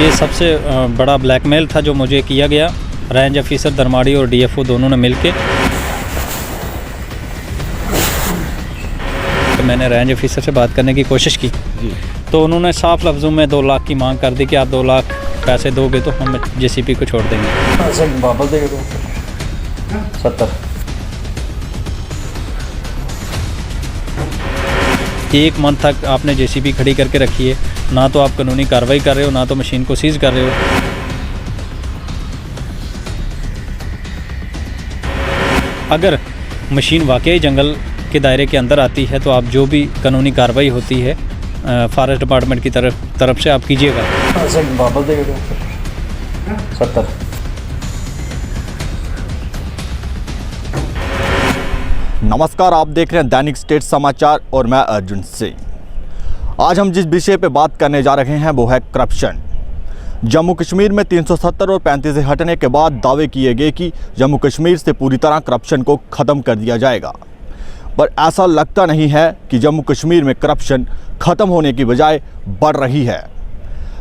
ये सबसे बड़ा ब्लैकमेल था जो मुझे किया गया। रेंज ऑफिसर दरमाड़ी और डीएफओ दोनों ने मिलके, तो मैंने रेंज ऑफिसर से बात करने की कोशिश की तो उन्होंने साफ लफ्ज़ों में 2 लाख की मांग कर दी कि आप 2 लाख पैसे दोगे तो हम जेसीपी को छोड़ देंगे। वापस देंगे तो 70। 1 मंथ तक आपने जेसीबी खड़ी करके रखी है, ना तो आप कानूनी कार्रवाई कर रहे हो, ना तो मशीन को सीज़ कर रहे हो। अगर मशीन वाकई जंगल के दायरे के अंदर आती है तो आप जो भी कानूनी कार्रवाई होती है फॉरेस्ट डिपार्टमेंट की तरफ से आप कीजिएगा। वापस देंगे तो 70। नमस्कार, आप देख रहे हैं दैनिक स्टेट समाचार और मैं अर्जुन सिंह। आज हम जिस विषय पे बात करने जा रहे हैं वो है करप्शन। जम्मू कश्मीर में 370 और 35 से हटने के बाद दावे किए गए कि जम्मू कश्मीर से पूरी तरह करप्शन को ख़त्म कर दिया जाएगा, पर ऐसा लगता नहीं है कि जम्मू कश्मीर में करप्शन ख़त्म होने की बजाय बढ़ रही है।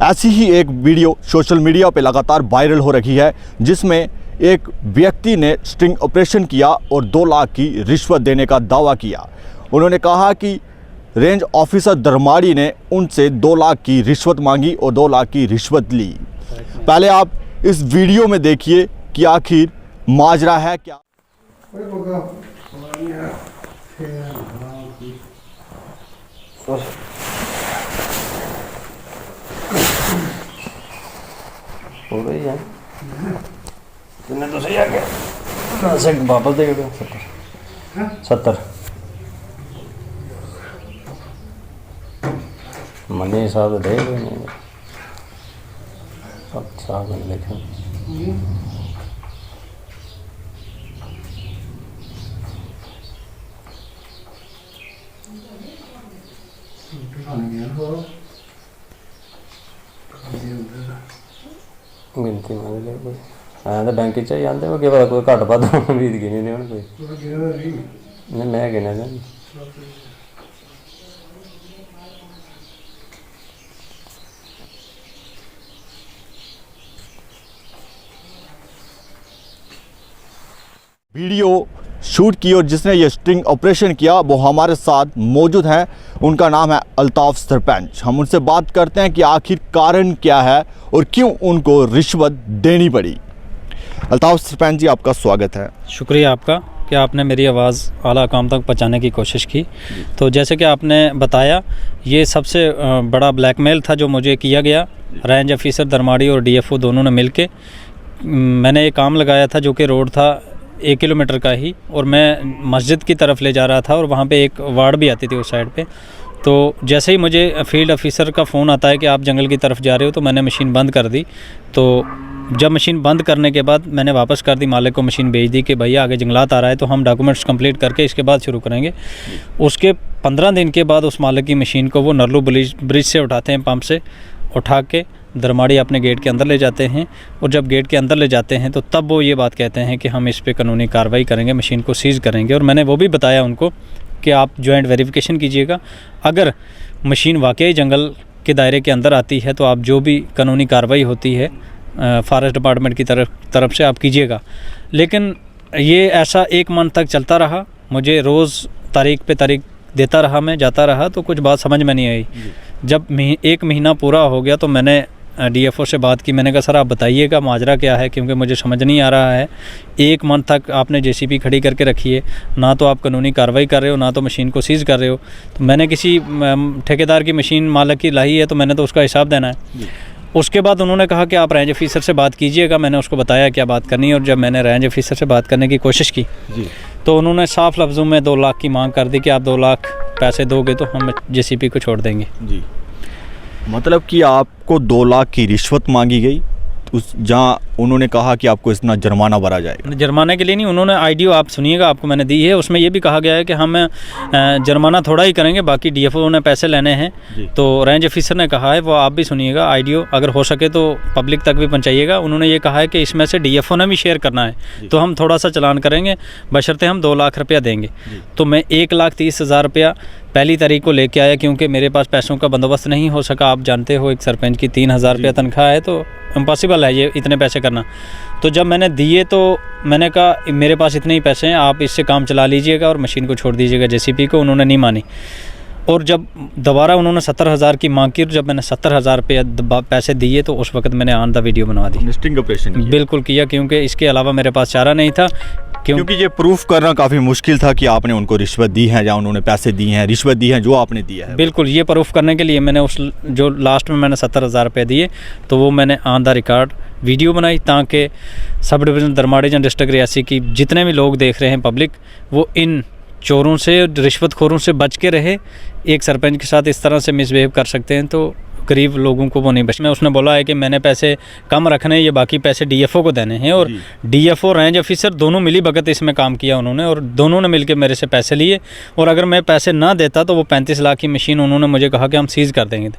ऐसी ही एक वीडियो सोशल मीडिया पे लगातार वायरल हो रही है, जिसमें एक व्यक्ति ने स्टिंग ऑपरेशन किया और 2 लाख की रिश्वत देने का दावा किया। उन्होंने कहा कि रेंज ऑफिसर दरमाड़ी ने उनसे 2 लाख की रिश्वत मांगी और 2 लाख की रिश्वत ली। पहले आप इस वीडियो में देखिए कि आखिर माजरा है क्या। हो गई है तुमने तो सही आ गया। वापस देंगे तो 70। मनी साहब दे नहीं अच्छा लिखे गिनती मांग ले कोई तो बैंक च ही आते कोई पता कोई घट बद उम्मीद गिनी नहीं कोई नहीं मैं गिना नहीं। वीडियो शूट की और जिसने ये स्टिंग ऑपरेशन किया वो हमारे साथ मौजूद हैं। उनका नाम है अल्ताफ सरपंच। हम उनसे बात करते हैं कि आखिर कारण क्या है और क्यों उनको रिश्वत देनी पड़ी। अल्ताफ सरपंच जी, आपका स्वागत है। शुक्रिया आपका कि आपने मेरी आवाज़ आला काम तक पहुंचाने की कोशिश की। तो जैसे कि आपने बताया, ये सबसे बड़ा ब्लैकमेल था जो मुझे किया गया। रेंज ऑफिसर दरमाड़ी और डीएफओ दोनों ने मिलके मैंने एक काम लगाया था जो कि रोड था 1 किलोमीटर का ही, और मैं मस्जिद की तरफ ले जा रहा था और वहाँ पे एक वार्ड भी आती थी उस साइड पे। तो जैसे ही मुझे फील्ड ऑफिसर का फ़ोन आता है कि आप जंगल की तरफ जा रहे हो, तो मैंने मशीन बंद कर दी। तो जब मशीन बंद करने के बाद मैंने वापस कर दी, मालिक को मशीन भेज दी कि भैया आगे जंगलात आ रहा है तो हम डॉक्यूमेंट्स कंप्लीट करके इसके बाद शुरू करेंगे। उसके 15 दिन के बाद उस मालिक की मशीन को वो नरलू ब्रिज से उठाते हैं, पंप से उठा के दरमाड़ी अपने गेट के अंदर ले जाते हैं। और जब गेट के अंदर ले जाते हैं तो तब वो ये बात कहते हैं कि हम इस पे कानूनी कार्रवाई करेंगे, मशीन को सीज़ करेंगे। और मैंने वो भी बताया उनको कि आप जॉइंट वेरिफिकेशन कीजिएगा। अगर मशीन वाकई जंगल के दायरे के अंदर आती है तो आप जो भी कानूनी कार्रवाई होती है फॉरेस्ट डिपार्टमेंट की तरफ से आप कीजिएगा। लेकिन ये ऐसा 1 मंथ तक चलता रहा। मुझे रोज़ तारीख पे तारीख देता रहा, मैं जाता रहा, तो कुछ बात समझ में नहीं आई। जब 1 महीना पूरा हो गया तो मैंने डीएफओ से बात की। मैंने कहा सर आप बताइएगा माजरा क्या है, क्योंकि मुझे समझ नहीं आ रहा है। 1 मंथ तक आपने जेसीबी खड़ी करके रखी है, ना तो आप कानूनी कार्रवाई कर रहे हो, ना तो मशीन को सीज़ कर रहे हो। तो मैंने किसी ठेकेदार की मशीन मालिक की लाई है तो मैंने तो उसका हिसाब देना है। उसके बाद उन्होंने कहा कि आप रेंज ऑफिसर से बात कीजिएगा। मैंने उसको बताया क्या बात करनी है, और जब मैंने रेंज ऑफिसर से बात करने की कोशिश की तो उन्होंने साफ लफ्ज़ों में 2 लाख की मांग कर दी कि आप 2 लाख पैसे दोगे तो हम जेसीपी को छोड़ देंगे। जी, मतलब कि आपको 2 लाख की रिश्वत मांगी गई, उस जहाँ उन्होंने कहा कि आपको इतना जुर्माना भरा जाएगा। जुर्माने के लिए नहीं, उन्होंने आईडियो आप सुनिएगा, आपको मैंने दी है। उसमें ये भी कहा गया है कि हम जुर्माना थोड़ा ही करेंगे, बाकी डीएफओ ने पैसे लेने हैं। तो रेंज ऑफिसर ने कहा है, वो आप भी सुनिएगा, आईडियो अगर हो सके तो पब्लिक तक भी पहुँचाइएगा। उन्होंने ये कहा है कि इसमें से डीएफओ ने भी शेयर करना है, तो हम थोड़ा सा चलान करेंगे, बशर्ते हम 2 लाख रुपया देंगे। तो मैं 1,30,000 रुपया पहली तारीख को लेके आया, क्योंकि मेरे पास पैसों का बंदोबस्त नहीं हो सका। आप जानते हो एक सरपंच की 3,000 रुपया तनख्वाह है, तो इम्पॉसिबल है ये इतने पैसे करना। तो जब मैंने दिए तो मैंने कहा मेरे पास इतने ही पैसे हैं, आप इससे काम चला लीजिएगा और मशीन को छोड़ दीजिएगा जेसीपी को। उन्होंने नहीं मानी, और जब दोबारा उन्होंने 70,000 की मांग की, जब मैंने 70,000 रुपये पैसे दिए तो उस वक्त मैंने ऑन द वीडियो बनवा दी। स्टिंग ऑपरेशन बिल्कुल किया, क्योंकि इसके अलावा मेरे पास चारा नहीं था। क्योंकि ये प्रूफ करना काफ़ी मुश्किल था कि आपने उनको रिश्वत दी है या उन्होंने पैसे दिए हैं, रिश्वत दी है जो आपने दिया है। बिल्कुल, ये प्रूफ करने के लिए मैंने उस जो लास्ट में मैंने 70,000 रुपये दिए, तो वो मैंने ऑन द रिकॉर्ड वीडियो बनाई, ताकि सब डिवीज़न धर्माड़ी डिस्ट्रिक्ट रियासी की जितने भी लोग देख रहे हैं पब्लिक, वो इन चोरों से, रिश्वतखोरों से बच के रहे। एक सरपंच के साथ इस तरह से मिसबिहेव कर सकते हैं तो गरीब लोगों को वो नहीं बच में। उसने बोला है कि मैंने पैसे कम रखने, ये बाकी पैसे डीएफओ को देने हैं, और डीएफओ रेंज ऑफिसर दोनों मिली भगत इसमें काम किया उन्होंने, और दोनों ने मिलकर मेरे से पैसे लिए। और अगर मैं पैसे ना देता तो वो 35 लाख की मशीन उन्होंने मुझे कहा कि हम सीज़ कर देंगे।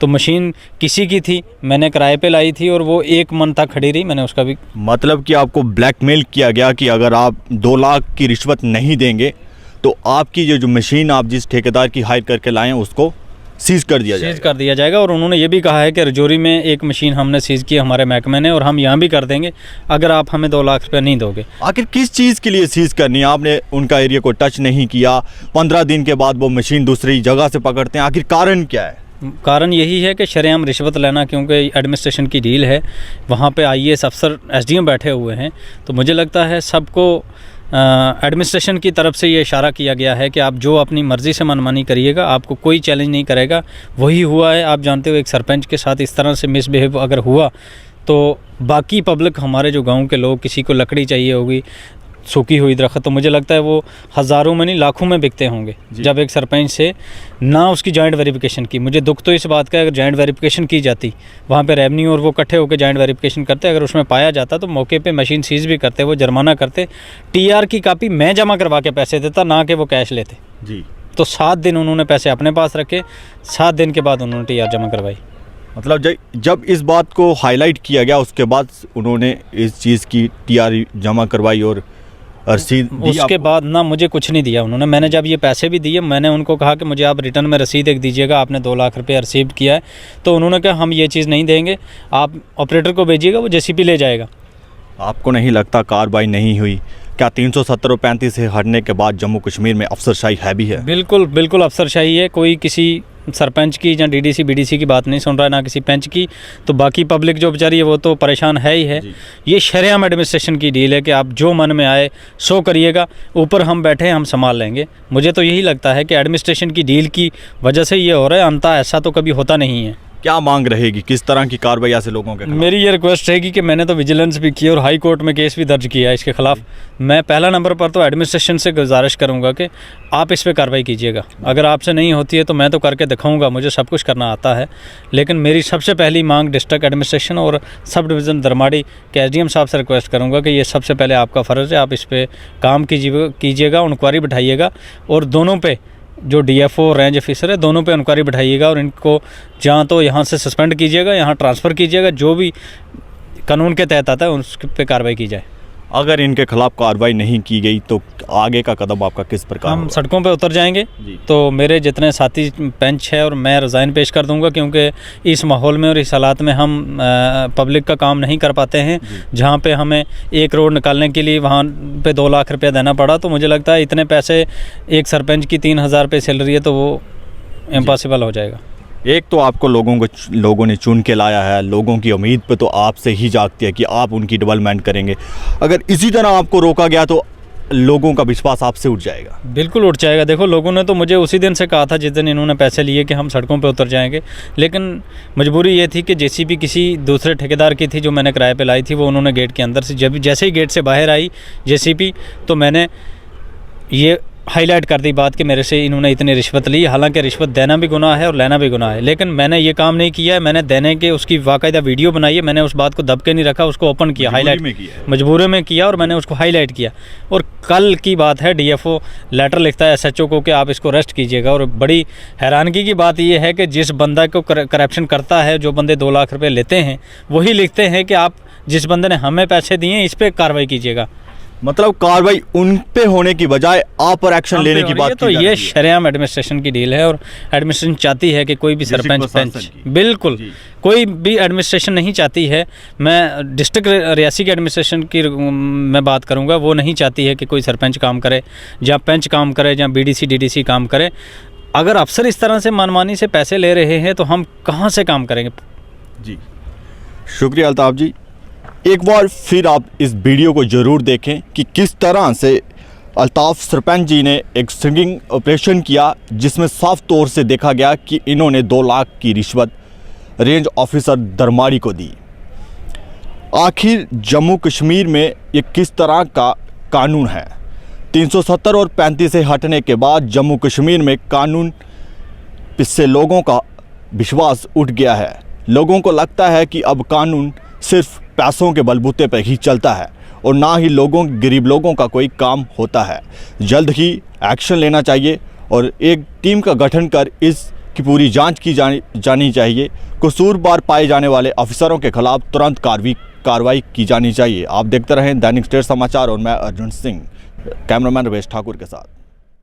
तो मशीन किसी की थी, मैंने किराए पे लाई थी, और वो 1 मंथ तक खड़ी रही। मैंने उसका भी मतलब कि आपको ब्लैकमेल किया गया कि अगर आप 2 लाख की रिश्वत नहीं देंगे तो आपकी जो मशीन आप जिस ठेकेदार की हायर करके लाए हैं उसको सीज कर दिया जाएगा। सीज कर दिया जाएगा। और उन्होंने ये भी कहा है कि रजौरी में एक मशीन हमने सीज की हमारे महकमे ने, और हम यहाँ भी कर देंगे अगर आप हमें 2 लाख रुपया नहीं दोगे। आखिर किस चीज़ के लिए सीज करनी है? आपने उनका एरिया को टच नहीं किया, 15 दिन के बाद वो मशीन दूसरी जगह से पकड़ते हैं, आखिर कारण क्या है? कारण यही है कि शरेआम रिश्वत लेना, क्योंकि एडमिनिस्ट्रेशन की डील है, वहाँ पे आईएएस अफसर एसडीएम बैठे हुए हैं। तो मुझे लगता है सबको एडमिनिस्ट्रेशन की तरफ से ये इशारा किया गया है कि आप जो अपनी मर्ज़ी से मनमानी करिएगा, आपको कोई चैलेंज नहीं करेगा। वही हुआ है। आप जानते हो एक सरपंच के साथ इस तरह से मिसबिहेव अगर हुआ तो बाकी पब्लिक, हमारे जो गांव के लोग, किसी को लकड़ी चाहिए होगी, सूखी हुई दरख्त, तो मुझे लगता है वो हज़ारों में नहीं लाखों में बिकते होंगे जब एक सरपंच से ना उसकी जॉइंट वेरिफिकेशन की। मुझे दुख तो इस बात का है, अगर जॉइंट वेरिफिकेशन की जाती वहाँ पे रेवन्यू और वो इकट्ठे होकर जॉइंट वेरिफिकेशन करते, अगर उसमें पाया जाता तो मौके पे मशीन सीज भी करते, वो जुर्माना करते। टीआर की कापी मैं जमा करवा के पैसे देता, ना कि वो कैश लेते जी। तो 7 दिन उन्होंने पैसे अपने पास रखे, 7 दिन के बाद उन्होंने टीआर जमा करवाई। मतलब जब इस बात को हाईलाइट किया गया उसके बाद उन्होंने इस चीज़ की टीआर जमा करवाई और रसीद उसके बाद ना मुझे कुछ नहीं दिया उन्होंने। मैंने जब ये पैसे भी दिए, मैंने उनको कहा कि मुझे आप रिटर्न में रसीद एक दीजिएगा, आपने 2 लाख रुपये रिसीव किया है। तो उन्होंने कहा हम ये चीज़ नहीं देंगे, आप ऑपरेटर को भेजिएगा, वो जेसीपी ले जाएगा। आपको नहीं लगता कार्रवाई नहीं हुई? क्या 370 और 35 से हटने के बाद जम्मू कश्मीर में अफसरशाही है भी है? बिल्कुल बिल्कुल अफसरशाही है। कोई किसी सरपंच की या डीडीसी बीडीसी की बात नहीं सुन रहा है, ना किसी पंच की। तो बाकी पब्लिक जो बेचारी है वो तो परेशान है ही है। ये शरेआम एडमिनिस्ट्रेशन की डील है कि आप जो मन में आए सो करिएगा, ऊपर हम बैठे हैं, हम संभाल लेंगे। मुझे तो यही लगता है कि एडमिनिस्ट्रेशन की डील की वजह से ये हो रहा है, अंता ऐसा तो कभी होता नहीं है। क्या मांग रहेगी, किस तरह की कार्रवाई ऐसे लोगों के खिलाफ? मेरी ये रिक्वेस्ट रहेगी कि मैंने तो विजिलेंस भी की और हाई कोर्ट में केस भी दर्ज किया है इसके खिलाफ। मैं पहला नंबर पर तो एडमिनिस्ट्रेशन से गुजारिश करूंगा कि आप इस पे कार्रवाई कीजिएगा। अगर आपसे नहीं होती है तो मैं तो करके दिखाऊंगा, मुझे सब कुछ करना आता है। लेकिन मेरी सबसे पहली मांग डिस्ट्रिक्ट एडमिनिस्ट्रेशन और सब डिवीज़न धर्माड़ी के एसडीएम साहब से रिक्वेस्ट करूँगा कि ये सबसे पहले आपका फ़र्ज़ है, आप इस पर काम कीजिएगा, इंक्वायरी बिठाइएगा, और दोनों पे जो डीएफओ रेंज ऑफिसर है दोनों पे इंक्वायरी बिठाइएगा, और इनको जहाँ तो यहाँ से सस्पेंड कीजिएगा, यहाँ ट्रांसफ़र कीजिएगा, जो भी कानून के तहत आता है उस पे कार्रवाई की जाए। अगर इनके खिलाफ कार्रवाई नहीं की गई तो आगे का कदम आपका किस प्रकार? हम सड़कों पे उतर जाएंगे। तो मेरे जितने साथी पेंच है और मैं रिज़ाइन पेश कर दूंगा, क्योंकि इस माहौल में और इस हालात में हम पब्लिक का काम नहीं कर पाते हैं। जहाँ पे हमें एक रोड निकालने के लिए वहाँ पे 2 लाख रुपया देना पड़ा, तो मुझे लगता है इतने पैसे, एक सरपंच की 3,000 रुपये सैलरी है, तो वो इम्पॉसिबल हो जाएगा। एक तो आपको लोगों ने चुन के लाया है, लोगों की उम्मीद पे तो आपसे ही जागती है कि आप उनकी डेवलपमेंट करेंगे। अगर इसी तरह आपको रोका गया तो लोगों का विश्वास आपसे उठ जाएगा। बिल्कुल उठ जाएगा। देखो, लोगों ने तो मुझे उसी दिन से कहा था जिस दिन इन्होंने पैसे लिए कि हम सड़कों पे उतर जाएंगे, लेकिन मजबूरी ये थी कि जेसीबी किसी दूसरे ठेकेदार की थी जो मैंने किराए पे लाई थी। वो उन्होंने गेट के अंदर से, जैसे ही गेट से बाहर आई जेसीबी, तो मैंने ये हाईलाइट कर दी बात कि मेरे से इन्होंने इतनी रिश्वत ली। हालांकि रिश्वत देना भी गुनाह है और लेना भी गुनाह है, लेकिन मैंने ये काम नहीं किया है। मैंने देने के उसकी बाकायदा वीडियो बनाई है। मैंने उस बात को दबके नहीं रखा, उसको ओपन किया, हाईलाइट मजबूरी में किया, और मैंने उसको हाईलाइट किया। और कल की बात है, डीएफओ लेटर लिखता है एसएचओ को कि आप इसको अरेस्ट कीजिएगा। और बड़ी हैरानगी की बात यह है कि जिस बंदा को करप्शन करता है, जो बंदे 2 लाख रुपये लेते हैं, वही लिखते हैं कि आप जिस बंदे ने हमें पैसे दिए इस पर कार्रवाई कीजिएगा। मतलब कार्रवाई उन पे होने की बजाय आप पर एक्शन लेने की बात तो की जा ये रही है। शरेआम एडमिनिस्ट्रेशन की डील है और एडमिनिस्ट्रेशन चाहती है कि कोई भी डिस्ट्रिक्ट सरपंच प्रशासन पंच की। बिल्कुल जी। कोई भी एडमिनिस्ट्रेशन नहीं चाहती है। मैं डिस्ट्रिक्ट रियासी के एडमिनिस्ट्रेशन की मैं बात करूंगा, वो नहीं चाहती है कि कोई सरपंच काम करे, जहाँ पंच काम करे, जहाँ बीडीसी डीडीसी काम करे। अगर अफसर इस तरह से मनमानी से पैसे ले रहे हैं तो हम कहाँ से काम करेंगे। जी, शुक्रिया अल्ताफ जी। एक बार फिर आप इस वीडियो को ज़रूर देखें कि किस तरह से अल्ताफ सरपंच जी ने एक स्टिंगिंग ऑपरेशन किया, जिसमें साफ तौर से देखा गया कि इन्होंने 2 लाख की रिश्वत रेंज ऑफिसर दरमाड़ी को दी। आखिर जम्मू कश्मीर में ये किस तरह का कानून है? 370 और 35 से हटने के बाद जम्मू कश्मीर में कानून से लोगों का विश्वास उठ गया है। लोगों को लगता है कि अब कानून सिर्फ पैसों के बलबूते पर ही चलता है और ना ही गरीब लोगों का कोई काम होता है। जल्द ही एक्शन लेना चाहिए और एक टीम का गठन कर इसकी पूरी जांच की जानी चाहिए। कसूरवार पाए जाने वाले अफसरों के खिलाफ तुरंत कार्रवाई की जानी चाहिए। आप देखते रहें दैनिक स्टेट समाचार और मैं अर्जुन सिंह, कैमरामैन रमेश ठाकुर के साथ।